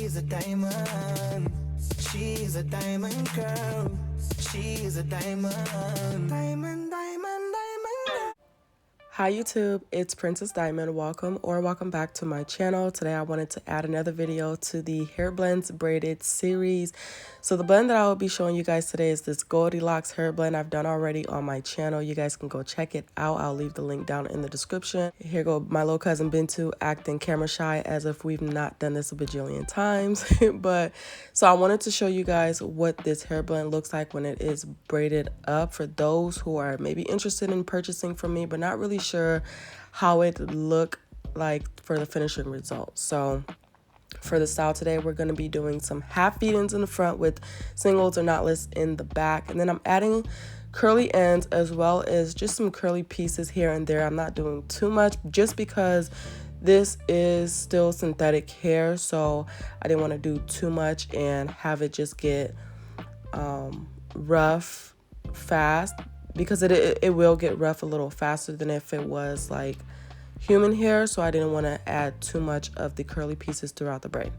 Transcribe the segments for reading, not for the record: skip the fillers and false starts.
She's a diamond. She's a diamond girl. She's a diamond. Diamond, diamond, diamond. Hi YouTube, it's Princess Diamond. Welcome back to my channel. Today I wanted to add another video to the hair blends braided series. So the blend that I will be showing you guys today is this Goldie Lox hair blend I've done already on my channel. You guys can go check it out. I'll leave the link down in the description. Here go my little cousin Bintu acting camera shy as if we've not done this a bajillion times. But so I wanted to show you guys what this hair blend looks like when it is braided up for those who are maybe interested in purchasing from me but not really sure how it look like for the finishing result. So for the style today, we're going to be doing some half feed-ins in the front with singles or knotless in the back, and then I'm adding curly ends as well as just some curly pieces here and there. I'm not doing too much just because this is still synthetic hair, so I didn't want to do too much and have it just get rough fast, because it will get rough a little faster than if it was like human hair. So I didn't want to add too much of the curly pieces throughout the braid.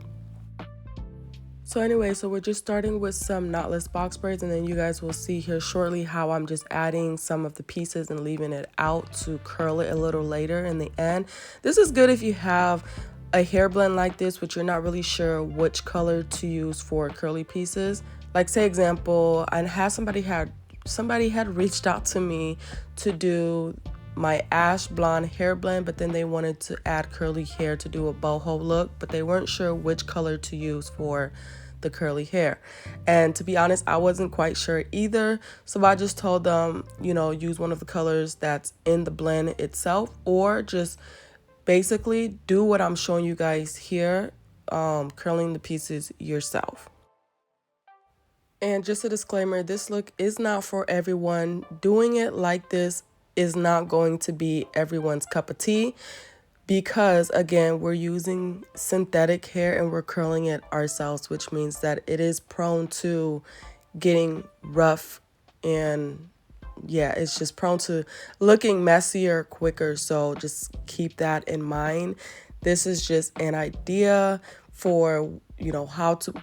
So anyway, so we're just starting with some knotless box braids, and then you guys will see here shortly how I'm just adding some of the pieces and leaving it out to curl it a little later in the end. This is good if you have a hair blend like this but you're not really sure which color to use for curly pieces. Like, say example, I had somebody had reached out to me to do my ash blonde hair blend, but then they wanted to add curly hair to do a boho look, but they weren't sure which color to use for the curly hair. And to be honest, I wasn't quite sure either, so I just told them, you know, use one of the colors that's in the blend itself, or just basically do what I'm showing you guys here, curling the pieces yourself. And just a disclaimer, this look is not for everyone. Doing it like this is not going to be everyone's cup of tea, because again, we're using synthetic hair and we're curling it ourselves, which means that it is prone to getting rough, and yeah, it's just prone to looking messier quicker. So just keep that in mind. This is just an idea for, you know, how to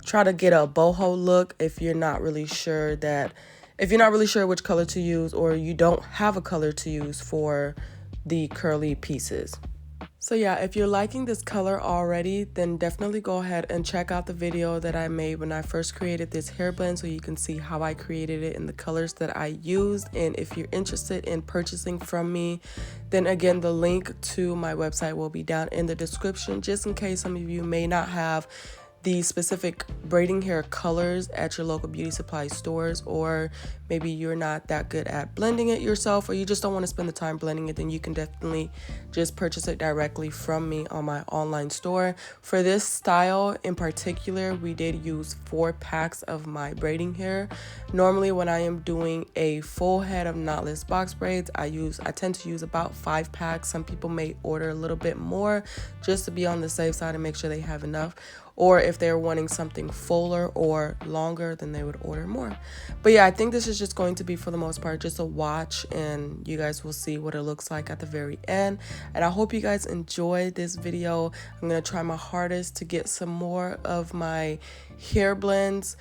try to get a boho look if you're not really sure which color to use, or you don't have a color to use for the curly pieces. So yeah, if you're liking this color already, then definitely go ahead and check out the video that I made when I first created this hair blend, so you can see how I created it and the colors that I used. And if you're interested in purchasing from me, then again, the link to my website will be down in the description, just in case some of you may not have the specific braiding hair colors at your local beauty supply stores, or maybe you're not that good at blending it yourself, or you just don't want to spend the time blending it. Then you can definitely just purchase it directly from me on my online store. For this style in particular, we did use 4 packs of my braiding hair. Normally when I am doing a full head of knotless box braids, I tend to use about 5 packs. Some people may order a little bit more just to be on the safe side and make sure they have enough. Or if they're wanting something fuller or longer, then they would order more. But yeah, I think this is just going to be, for the most part, just a watch, and you guys will see what it looks like at the very end. And I hope you guys enjoyed this video. I'm going to try my hardest to get some more of my hair blends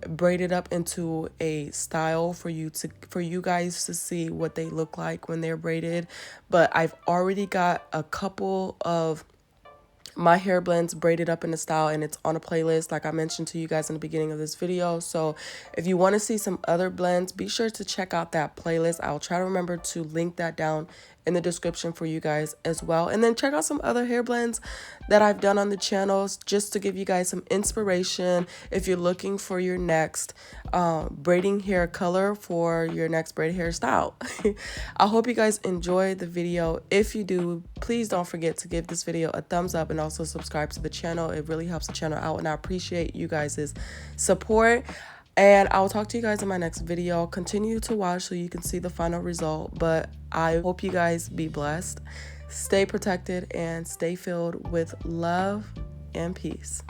braided up into a style for you guys to see what they look like when they're braided. But I've already got a couple of my hair blends braided up in a style, and it's on a playlist like I mentioned to you guys in the beginning of this video. So if you want to see some other blends, be sure to check out that playlist. I'll try to remember to link that down in the description for you guys as well. And then check out some other hair blends that I've done on the channels, just to give you guys some inspiration if you're looking for your next braiding hair color for your next braid hairstyle. I hope you guys enjoyed the video. If you do, please don't forget to give this video a thumbs up and also subscribe to the channel. It really helps the channel out, and I appreciate you guys' support. And I'll talk to you guys in my next video. Continue to watch so you can see the final result. But I hope you guys be blessed, stay protected, and stay filled with love and peace.